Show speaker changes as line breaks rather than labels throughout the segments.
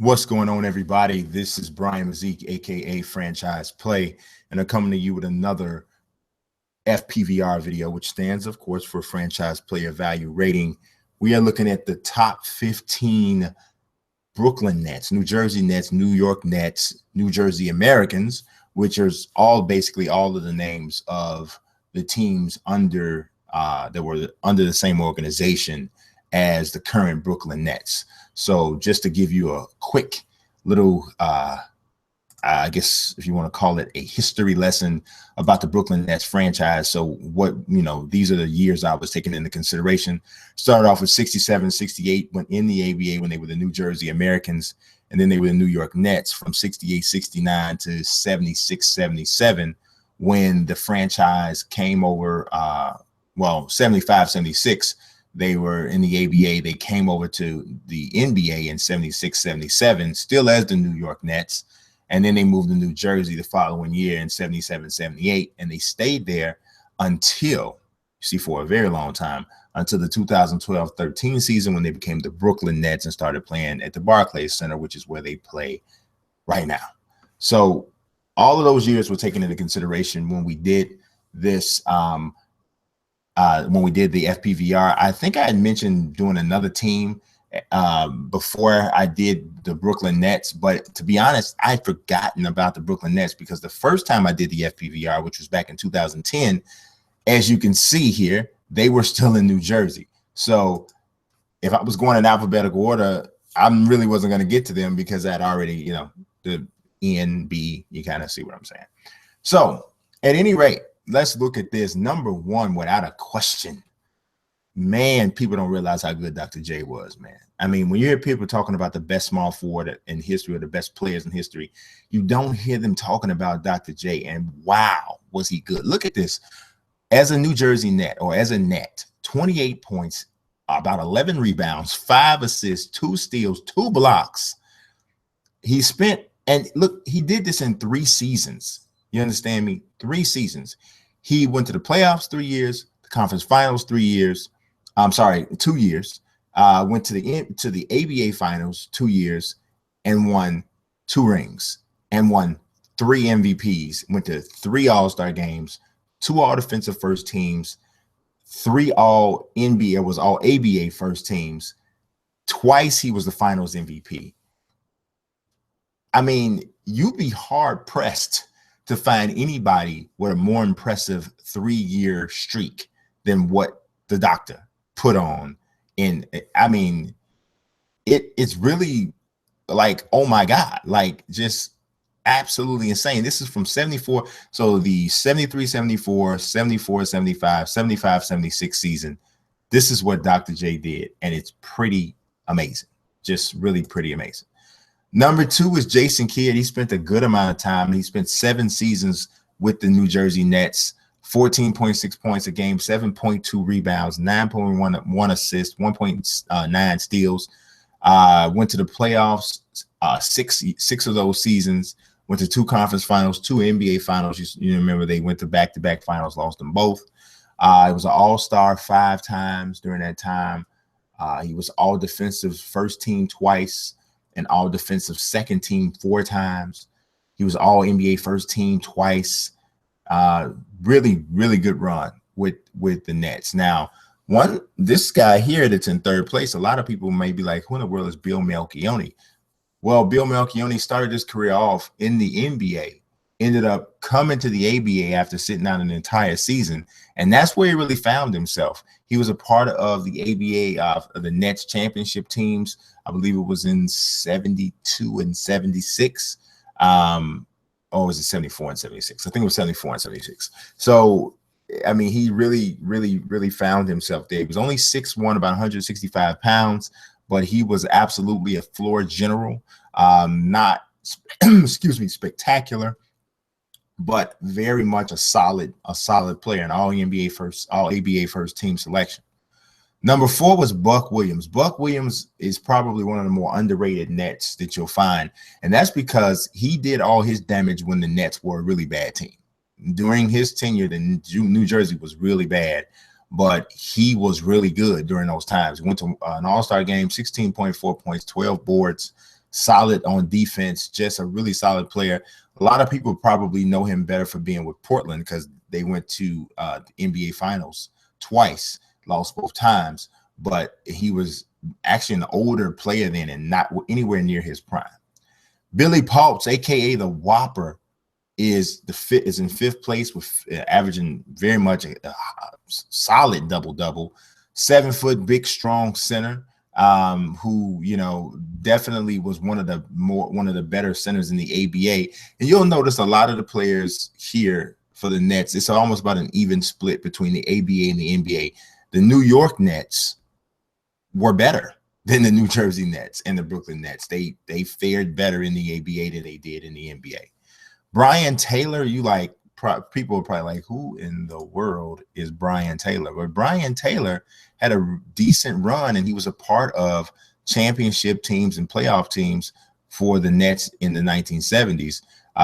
What's going on, everybody? This is Brian Mazik, aka Franchise Play, and I'm coming to you with another FPVR video, which stands, of course, for Franchise Player Value Rating. We are looking at the top 15 Brooklyn Nets, New Jersey Nets, New York Nets, New Jersey Americans, which is basically all of the names of the teams under that were under the same organization as the current Brooklyn Nets. So just to give you a quick little, I guess if you want to call it a history lesson about the Brooklyn Nets franchise. So what, these are the years I was taking into consideration. Started off with 67, 68, went in the ABA when they were the New Jersey Americans, and then they were the New York Nets from 68, 69 to 76, 77 when the franchise came over, 75, 76. They were in the ABA. They came over to the NBA in 76, 77, still as the New York Nets. And then they moved to New Jersey the following year in 77, 78. And they stayed there until, for a very long time, until the 2012-13 season when they became the Brooklyn Nets and started playing at the Barclays Center, which is where they play right now. So all of those years were taken into consideration when we did this, when we did the FPVR. I think I had mentioned doing another team before I did the Brooklyn Nets, but to be honest, I'd forgotten about the Brooklyn Nets because the first time I did the FPVR, which was back in 2010, as you can see here, they were still in New Jersey. So if I was going in alphabetical order, I really wasn't going to get to them because I'd already, the N, B, you kind of see what I'm saying. So at any rate, let's look at this. Number one, without a question, man, people don't realize how good Dr. J was, man. I mean, when you hear people talking about the best small forward in history or the best players in history, you don't hear them talking about Dr. J. And wow, was he good. Look at this. As a New Jersey Net or as a Net, 28 points, about 11 rebounds, 5 assists, 2 steals, 2 blocks. He spent, and look, he did this in 3 seasons. You understand me? 3 seasons. He went to the playoffs 3 years, the conference finals 3 years. 2 years. Went to the ABA finals 2 years and won 2 rings and won 3 MVPs. Went to 3 All-Star games, 2 All-Defensive first teams, 3 All-NBA, was all ABA first teams. Twice he was the finals MVP. I mean, you'd be hard-pressed to find anybody with a more impressive 3-year streak than what the doctor put on. And I mean, it's really like, oh my God, like just absolutely insane. This is from 74. So the 73, 74, 74, 75, 75, 76 season. This is what Dr. J did. And it's pretty amazing. Just really pretty amazing. Number 2 is Jason Kidd. He spent a good amount of time. He spent 7 seasons with the New Jersey Nets, 14.6 points a game, 7.2 rebounds, 9.1 assists, 1.9 steals. Went to the playoffs 6 of those seasons, went to 2 conference finals, 2 NBA finals. You remember they went to back-to-back finals, lost them both. He was an all-star 5 times during that time. He was all-defensive first team twice, and all defensive second team 4 times. He was all NBA first team twice. Really, really good run with the Nets. Now, this guy here that's in 3rd place, a lot of people may be like, who in the world is Bill Melchione? Well, Bill Melchione started his career off in the NBA, ended up coming to the ABA after sitting out an entire season, and that's where he really found himself. He was a part of the ABA, of the Nets championship teams. I believe it was in 72 and 76. Or was it 74 and 76? I think it was 74 and 76. So, I mean, he really, really, really found himself there. He was only 6'1", about 165 pounds, but he was absolutely a floor general. Not, excuse me, spectacular, but very much a solid player, an all-NBA first, all-ABA first team selection. Number 4 was Buck Williams. Buck Williams is probably one of the more underrated Nets that you'll find, and that's because he did all his damage when the Nets were a really bad team. During his tenure, the New Jersey was really bad, but he was really good during those times. He went to an all-star game, 16.4 points, 12 boards, solid on defense, just a really solid player. A lot of people probably know him better for being with Portland because they went to the NBA Finals twice, lost both times, but he was actually an older player then and not anywhere near his prime. Billy Paultz, aka the Whopper, is in fifth place with averaging very much a solid double-double. 7 foot, big, strong center, who definitely was one of the better centers in the ABA. And you'll notice a lot of the players here for the Nets, it's almost about an even split between the ABA and the NBA. The New York Nets were better than the New Jersey Nets and the Brooklyn Nets. They fared better in the ABA than they did in the NBA. Brian Taylor, people are probably like, who in the world is Brian Taylor? But Brian Taylor had a decent run, and he was a part of championship teams and playoff teams for the Nets in the 1970s.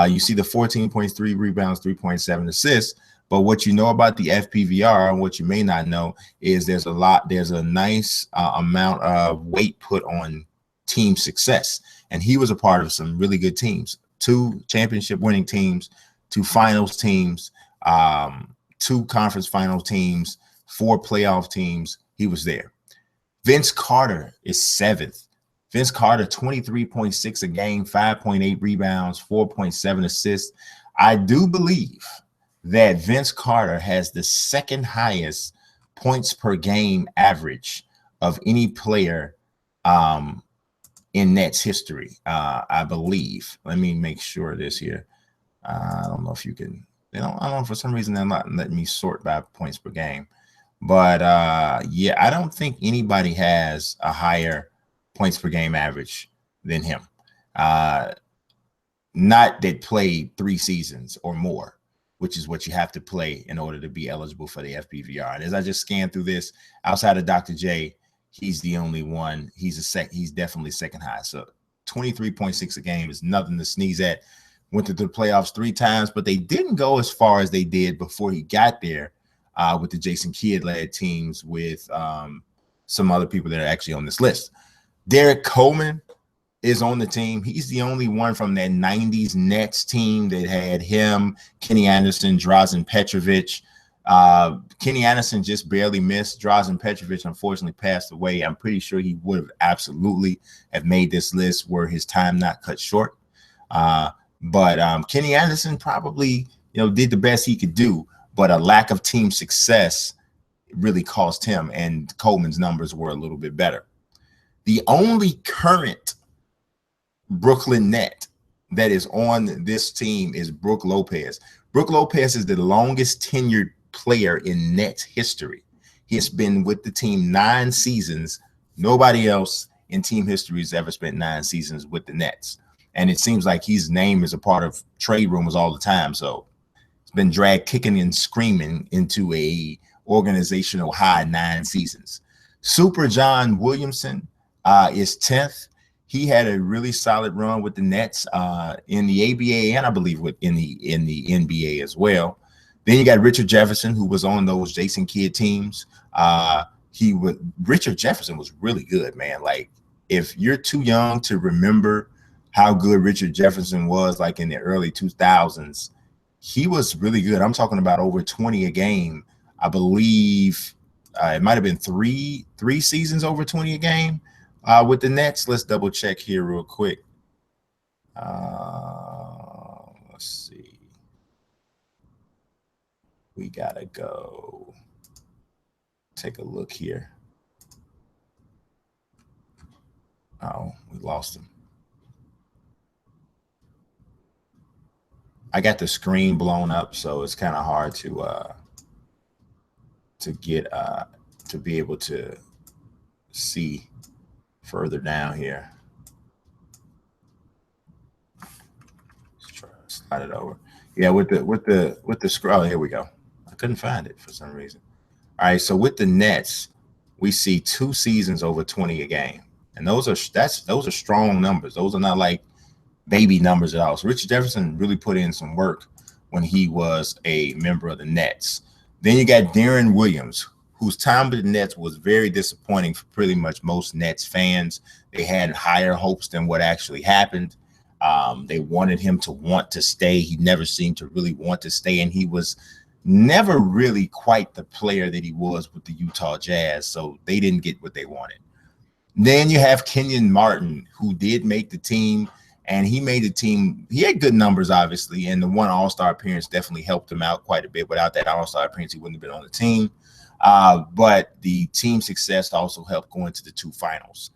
You see the 14.3 rebounds, 3.7 assists. But what you know about the FPVR and what you may not know is there's a nice amount of weight put on team success. And he was a part of some really good teams. 2 championship winning teams, 2 finals teams, 2 conference final teams, 4 playoff teams. He was there. Vince Carter is 7th. Vince Carter, 23.6 a game, 5.8 rebounds, 4.7 assists. I do believe that Vince Carter has the second highest points per game average of any player in Nets history, I believe. Let me make sure of this here. I don't know if you can, I don't know, for some reason they're not letting me sort by points per game. But yeah, I don't think anybody has a higher points per game average than him. Not that played 3 seasons or more, which is what you have to play in order to be eligible for the FPVR. And as I just scanned through this, outside of Dr. J, he's the only one. He's definitely second high. So 23.6 a game is nothing to sneeze at. Went to the playoffs 3 times, but they didn't go as far as they did before he got there with the Jason Kidd-led teams with some other people that are actually on this list. Derek Coleman is on the team. He's the only one from that 90s Nets team that had him, Kenny Anderson, Drazen Petrovic. Kenny Anderson just barely missed. Drazen Petrovic unfortunately passed away. I'm pretty sure he would have absolutely have made this list were his time not cut short. But Kenny Anderson probably did the best he could do, but a lack of team success really cost him, and Coleman's numbers were a little bit better. The only current Brooklyn Net that is on this team is Brook Lopez. Brook Lopez is the longest tenured player in Nets history. He has been with the team 9 seasons. Nobody else in team history has ever spent 9 seasons with the Nets. And it seems like his name is a part of trade rumors all the time. So it's been dragged kicking and screaming into a organizational high 9 seasons. Super John Williamson is 10th. He had a really solid run with the Nets in the ABA and I believe in the NBA as well. Then you got Richard Jefferson, who was on those Jason Kidd teams. Richard Jefferson was really good, man. Like, if you're too young to remember how good Richard Jefferson was, like in the early 2000s, he was really good. I'm talking about over 20 a game. I believe it might have been three seasons over 20 a game with the Nets. Let's double check here real quick. Let's see. We gotta go take a look here. Oh, we lost him. I got the screen blown up, so it's kind of hard to get to be able to see further down here. Let's try to slide it over. Yeah, with the scroll. Here we go. I couldn't find it for some reason. All right, so with the Nets, we see 2 seasons over 20 a game, and those are strong numbers. Those are not like baby numbers at all. So Richard Jefferson really put in some work when he was a member of the Nets. Then you got Darren Williams, whose time with the Nets was very disappointing for pretty much most Nets fans. They had higher hopes than what actually happened. They wanted him to want to stay. He never seemed to really want to stay, and he was never really quite the player that he was with the Utah Jazz, so they didn't get what they wanted. Then you have Kenyon Martin, who did make the team, and he made the team. He had good numbers, obviously, and the one All-Star appearance definitely helped him out quite a bit. Without that All-Star appearance, he wouldn't have been on the team. But the team success also helped going to the 2 finals,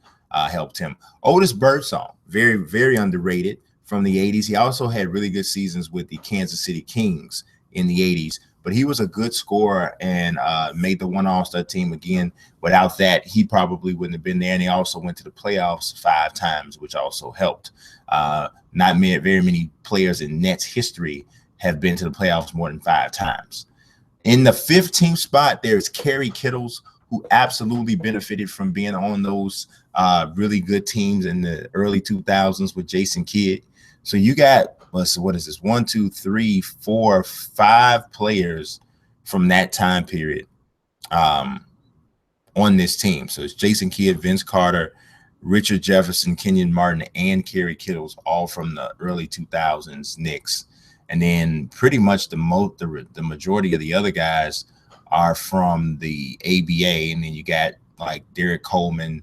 helped him. Otis Birdsong, very, very underrated from the 80s. He also had really good seasons with the Kansas City Kings in the 80s, but he was a good scorer and made the one All-Star team again. Without that, he probably wouldn't have been there. And he also went to the playoffs 5 times, which also helped. Not very many players in Nets history have been to the playoffs more than 5 times. In the 15th spot, there's Kerry Kittles, who absolutely benefited from being on those really good teams in the early 2000s with Jason Kidd. So you got, what is this? 1, 2, 3, 4, 5 players from that time period on this team. So it's Jason Kidd, Vince Carter, Richard Jefferson, Kenyon Martin, and Kerry Kittles, all from the early 2000s Knicks. And then pretty much the majority of the other guys are from the ABA. And then you got like Derek Coleman,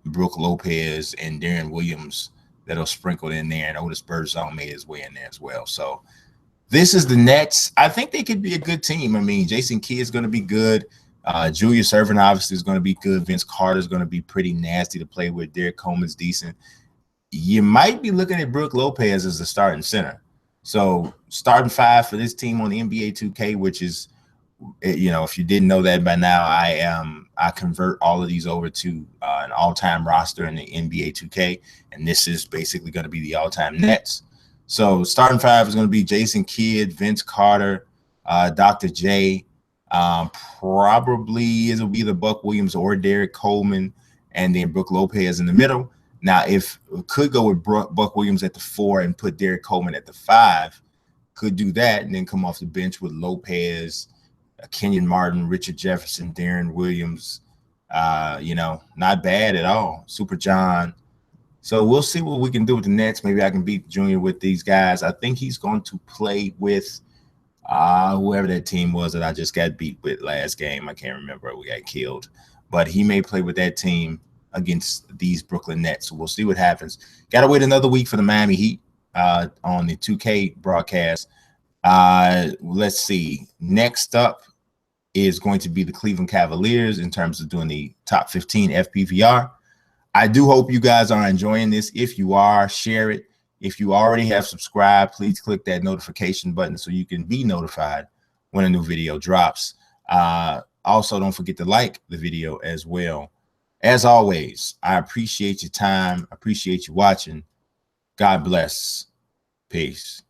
Brooke Lopez, and Darren Williams that are sprinkled in there. And Otis Birdsong made his way in there as well. So this is the Nets. I think they could be a good team. I mean, Jason Kidd is going to be good. Julius Erving obviously is going to be good. Vince Carter is going to be pretty nasty to play with. Derek Coleman's decent. You might be looking at Brooke Lopez as the starting center. So starting 5 for this team on the NBA 2K, which is, you know, if you didn't know that by now, I convert all of these over to an all-time roster in the NBA 2K, and this is basically going to be the all-time Nets. So starting 5 is going to be Jason Kidd, Vince Carter, Dr. J. Probably it'll be the Buck Williams or Derek Coleman, and then Brooke Lopez in the middle. Now, if we could go with Buck Williams at the 4 and put Derek Coleman at the 5, could do that, and then come off the bench with Lopez, Kenyon Martin, Richard Jefferson, Darren Williams. You know, not bad at all. Super John. So we'll see what we can do with the Nets. Maybe I can beat Junior with these guys. I think he's going to play with whoever that team was that I just got beat with last game. I can't remember. We got killed. But he may play with that team against these Brooklyn Nets. So we'll see what happens. Got to wait another week for the Miami Heat on the 2K broadcast. Let's see. Next up is going to be the Cleveland Cavaliers in terms of doing the top 15 FPVR. I do hope you guys are enjoying this. If you are, share it. If you already have subscribed, please click that notification button so you can be notified when a new video drops. Also, don't forget to like the video as well. As always, I appreciate your time. I appreciate you watching. God bless. Peace.